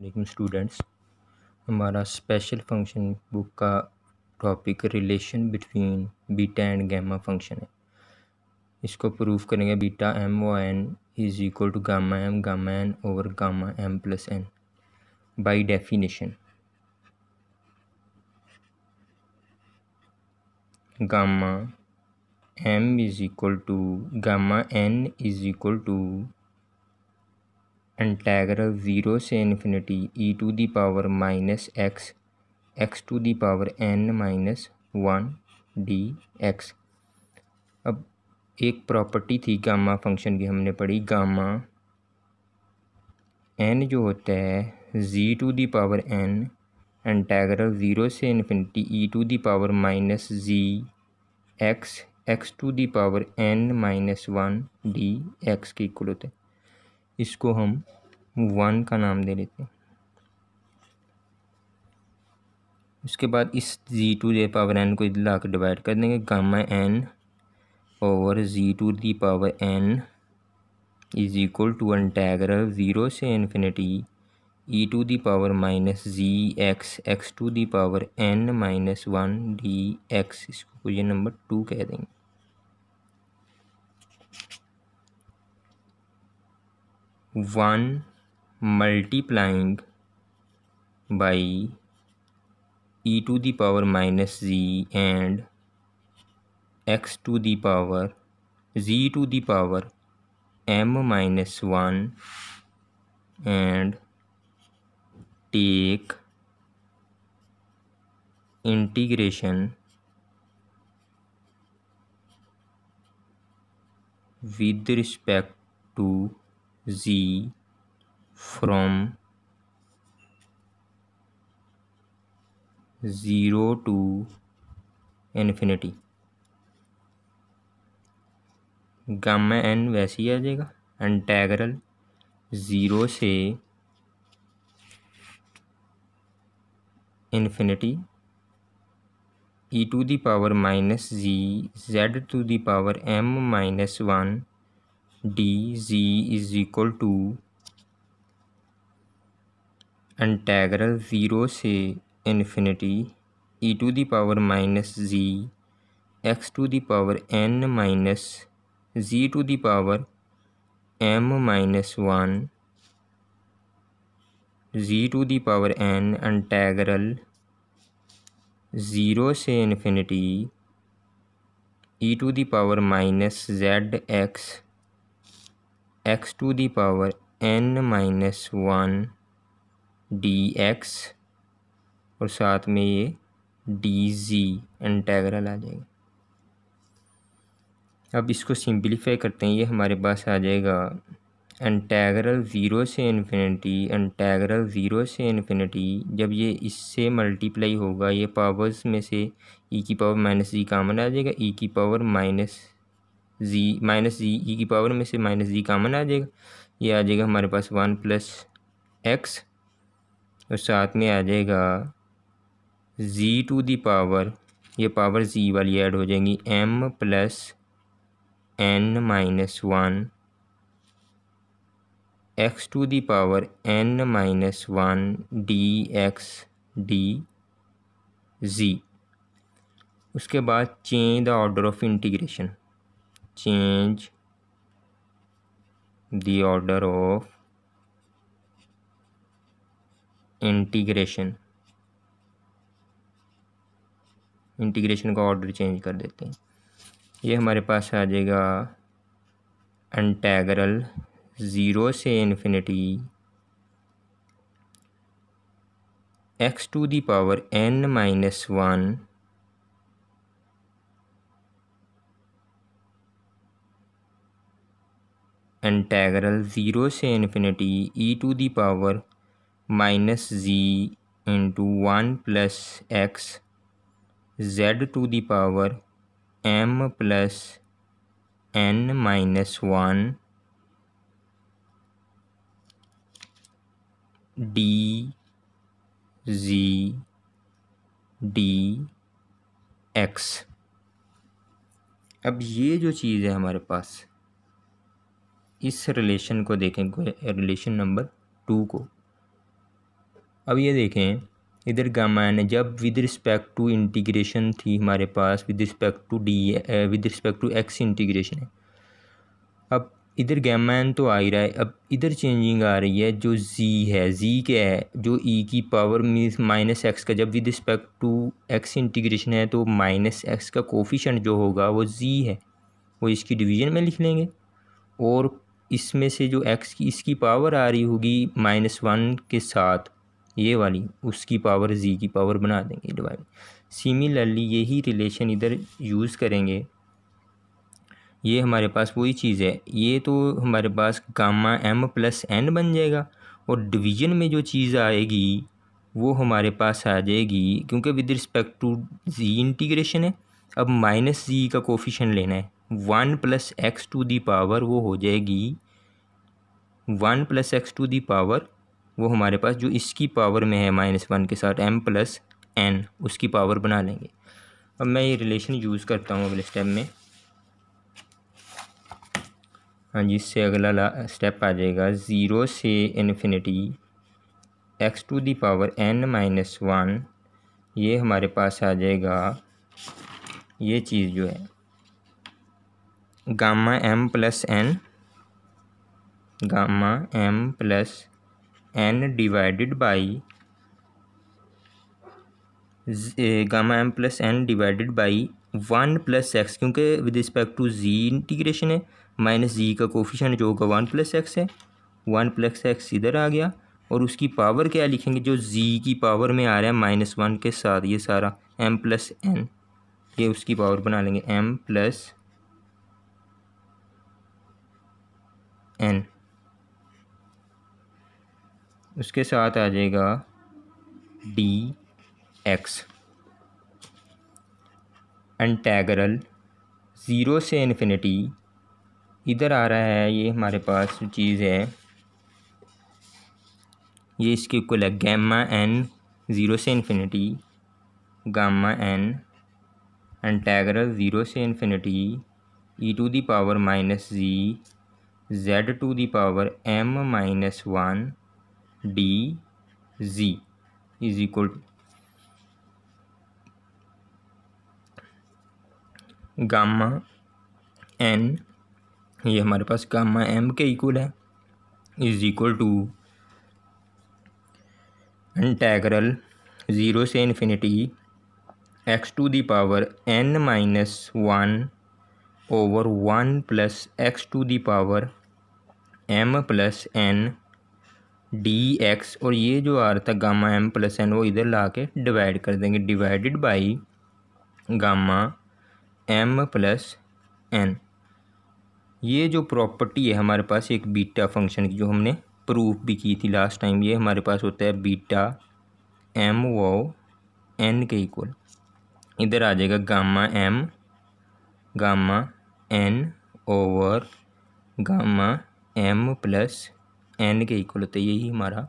लेकिन स्टूडेंट्स, हमारा special function book का topic relation between beta and gamma function है। इसको प्रूफ करेंगे beta m o n is equal to gamma n over gamma m plus n by definition. Gamma m is equal to gamma n is equal to integral 0 से infinity e to the power minus x to the power n minus 1 d x. अब एक property थी gamma function की, हमने पढ़ी gamma N जो होता है G to the power n integral 0 से infinity e to the power minus ji x to the power n minus 1 d x के इक्वल होता है। इसको हम 1 का नाम दे लेते हैं। उसके बाद इस g to the power n को इधर ला कर डिवाइड कर देंगे। Gamma n over g to the power n is equal to integral 0 से infinity e to the power minus ji x to the power n minus 1 d x. इसको question number 2 कह देंगे। One multiplying by e to the power minus g and x to the power g to the power m minus 1 and take integration with respect to z from 0 to infinity। Gamma n वैसे ही आ जाएगा, integral 0 से infinity e to the power minus g z to the power m minus 1 d g is equal to integral 0 से infinity e to the power minus ji x to the power n minus g to the power m minus 1 g to the power n integral 0 से infinity e to the power minus Z x to the power n minus 1 d x और साथ में ये D G integral आ जाएगा। अब इसको simplify करते हैं। ये हमारे पास आ जाएगा इंटेग्रल 0 से इन्फिनिटी जब ये इससे मल्टीप्लाई होगा, ये पावर्स में से ई की पावर माइनस जी कामन आ जाएगा, ई की पावर माइनस जी ई की पावर में से माइनस जी कामन आ जाएगा। ये आ जाएगा हमारे पास 1 प्लस एक्स और साथ में आ जाएगा जी टू दी पावर, ये पावर जी वाली ऐड हो जाएंगी, m plus n minus 1 x to the power n minus 1 d x d g. उसके बाद change the order of integration, change the order of integration का order change कर देते हैं। ये हमारे पास आ जाएगा इंटेग्रल 0 से infinity x to the power n minus 1 integral 0 से infinity e to the power minus g into 1 plus x z to the power m plus n minus 1 d g d x. अब ये जो चीज़ है हमारे पास, इस relation को देखें, relation number 2 को। अब ये देखें इधर गामा एन जब विद रिस्पेक्ट टू इंटीग्रेशन थी हमारे पास with respect to with respect to x integration है। अब इधर गामा एन तो आ ही रहा है, अब इधर चेंजिंग आ रही है। जो जी है, जी क्या है, जो ई की पावर मीन्स माइनस एक्स का जब with respect to x integration है तो माइनस एक्स का कोफिशेंट जो होगा वो जी है, वो इसकी डिवीज़न में लिख लेंगे। और इसमें से जो एक्स की इसकी पावर आ रही होगी -1 के साथ ये वाली, उसकी पावर जी की पावर बना देंगे डिवाइड। सिमिलरली यही रिलेशन इधर यूज़ करेंगे। ये हमारे पास वही चीज़ है, ये तो हमारे पास गामा एम प्लस एन बन जाएगा और डिवीज़न में जो चीज़ आएगी वो हमारे पास आ जाएगी, क्योंकि with respect to g integration है। अब माइनस जी का कोफिशिएंट लेना है, 1 + x टू दी पावर वो हो जाएगी 1 + x टू दी पावर, वो हमारे पास जो इसकी पावर में है -1 के साथ m + n उसकी पावर बना लेंगे। अब मैं ये रिलेशन यूज़ करता हूँ अगले स्टेप में। हाँ जी, इससे अगला स्टेप आ जाएगा 0 से infinity x to the power n-1, ये हमारे पास आ जाएगा ये चीज़ जो है gamma m + n, gamma m + n divided by gamma m + n divided by 1 + x, क्योंकि with respect to g integration है, माइनस जी का कोफिशिएंट जो होगा 1 + x है, 1 + x इधर आ गया और उसकी पावर क्या लिखेंगे, जो जी की पावर में आ रहा है -1 के साथ ये सारा m + n, ये उसकी पावर बना लेंगे m + n। उसके साथ आ जाएगा dx इंटेग्रल 0 से इन्फिनिटी, इधर आ रहा है ये हमारे पास जो चीज़ है ये इसके इक्वल है गामा n 0 से इन्फिनिटी गामा n इंटेग्रल 0 से infinity e to the power -g z to the power m-1 dg is equal to gamma n, ये हमारे पास गामा m के इक्वल है, इज इक्वल टू इंटेग्रल 0 से infinity x to the power n-1 over 1 + x to the power m + n dx, और ये जो आ रहा था गामा m + n वो इधर ला के डिवाइड कर देंगे, divided by gamma m + n। ये जो प्रॉपर्टी है हमारे पास एक बीटा फंक्शन की जो हमने प्रूफ भी की थी लास्ट टाइम, ये हमारे पास होता है बीटा m वो n के इक्वल, इधर आ जाएगा gamma m gamma n over gamma m + n के इक्वल होता है। यही हमारा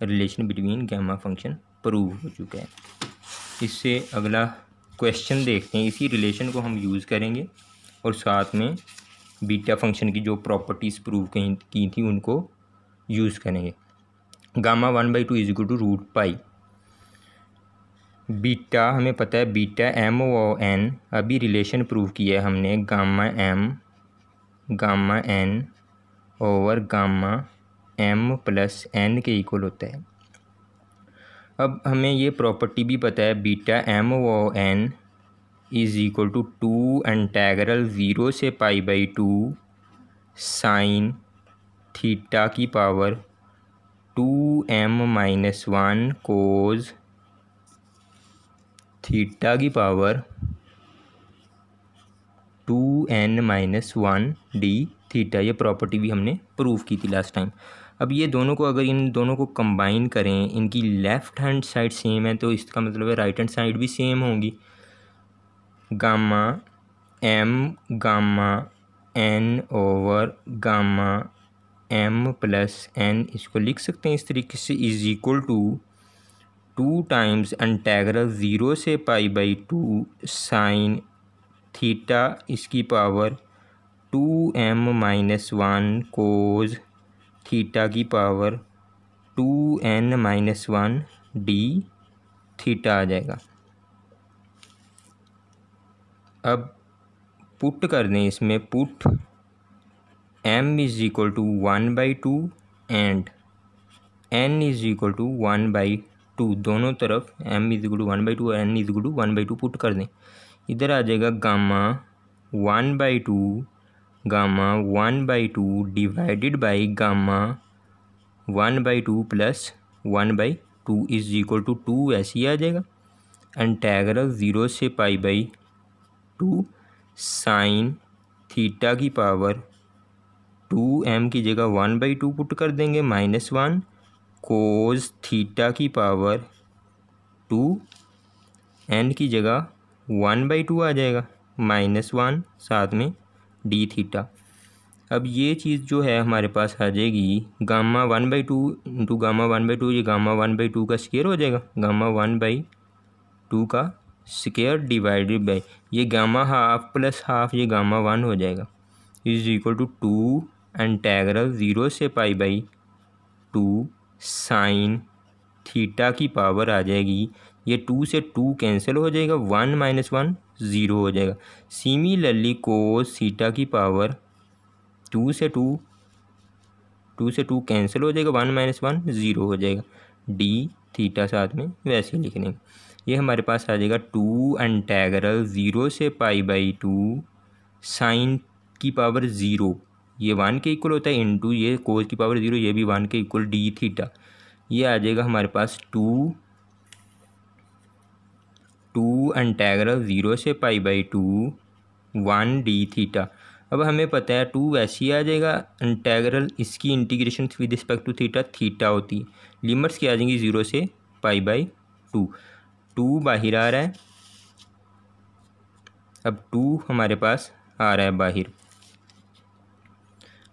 relation between gamma function prove हो चुका है। इससे अगला क्वेश्चन देखते हैं, इसी रिलेशन को हम यूज़ करेंगे और साथ में बीटा फंक्शन की जो प्रॉपर्टीज़ प्रूव की थी उनको यूज़ करेंगे। Gamma 1/2 is equal to √π, beta हमें पता है बीटा m और n, अभी रिलेशन प्रूव किया है हमने gamma m gamma n over gamma m + n के इक्वल होता है। अब हमें ये प्रॉपर्टी भी पता है बीटा m और n is equal to 2 integral 0 से π/2 साइन थीटा की पावर 2m-1 कोज थीटा की पावर 2n-1 डी थीटा। ये प्रॉपर्टी भी हमने प्रूव की थी लास्ट टाइम। अब ये दोनों को अगर इन दोनों को कंबाइन करें, इनकी लेफ़्ट हैंड साइड सेम है तो इसका मतलब है राइट हैंड साइड भी सेम होंगी। Gamma m gamma n over gamma m + n, इसको लिख सकते हैं इस तरीके से, is equal to 2 times integral 0 से π/2 साइन थीटा इसकी पावर 2m-1 कोज थीटा की पावर 2n-1 डी थीटा आ जाएगा। अब पुट कर दें इसमें, put m is equal to 1/2 and n is equal to 1/2, दोनों तरफ m इज़ इक्वल टू 1/2 और n is equal to 1/2 put कर दें। इधर आ जाएगा gamma 1/2 divided by gamma 1/2 plus 1/2 is equal to 2 ऐसे ही आ जाएगा। इंटेग्रल 0 से π/2 साइन थीटा की पावर 2m की जगह 1/2 पुट कर देंगे, -1 कोस थीटा की पावर 2 n की जगह 1/2 आ जाएगा, -1 साथ में डी थीटा। अब ये चीज़ जो है हमारे पास आ जाएगी गामा 1/2 इंटू गामा 1/2, ये गामा 1/2 का स्क्वायर हो जाएगा, गामा 1/2 का स्क्वायर डिवाइडेड बाई ये गामा हाफ प्लस हाफ, ये गामा 1 हो जाएगा, इज इक्वल टू 2 इंटेग्रल 0 से π/2 साइन थीटा की पावर आ जाएगी, ये 2 से 2 कैंसिल हो जाएगा, 1 - 1 0 हो जाएगा। सिमिलरली कोस थीटा की पावर 2 से 2 कैंसिल हो जाएगा, 1 - 1 0 हो जाएगा, डी थीटा साथ में वैसे लिख लेंगे। ये हमारे पास आ जाएगा 2 इंटेग्रल 0 से π/2 साइन की पावर 0, ये 1 के इक्वल होता है, इंटू ये कोस की पावर 0, ये भी 1 के इक्वल, डी थीटा। ये आ जाएगा हमारे पास 2 इंटेग्रल 0 से π/2 1 डी थीटा। अब हमें पता है 2 वैसे ही आ जाएगा, इंटेग्रल इसकी integration with respect to theta होती है, लिमिट्स क्या आ जाएंगी 0 से π/2, 2 बाहर आ रहा है, अब 2 हमारे पास आ रहा है बाहर।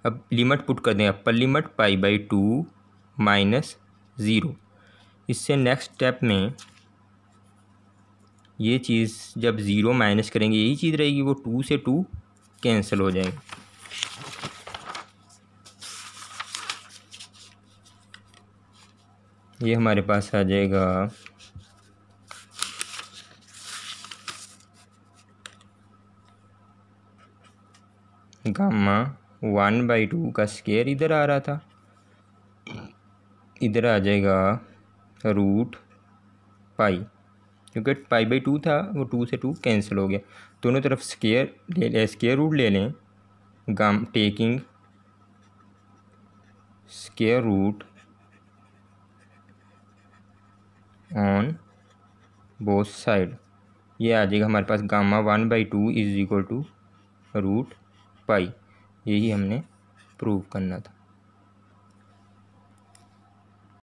अब लिमिट पुट कर दें, अपर लिमिट π/2 -0। इससे नेक्स्ट स्टेप में ये चीज़ जब 0 माइनस करेंगे यही चीज़ रहेगी, वो 2 से 2 कैंसिल हो जाएगा। ये हमारे पास आ जाएगा गामा 1/2 का स्क्वायर इधर आ रहा था, इधर आ जाएगा √π, क्योंकि π/2 था वो 2 से 2 कैंसिल हो गया, दोनों तरफ स्क्वायर रूट ले लें, taking square root on both side, ये आ जाएगा हमारे पास गामा 1/2 इज इक्वल टू √π। यही हमने प्रूव करना था।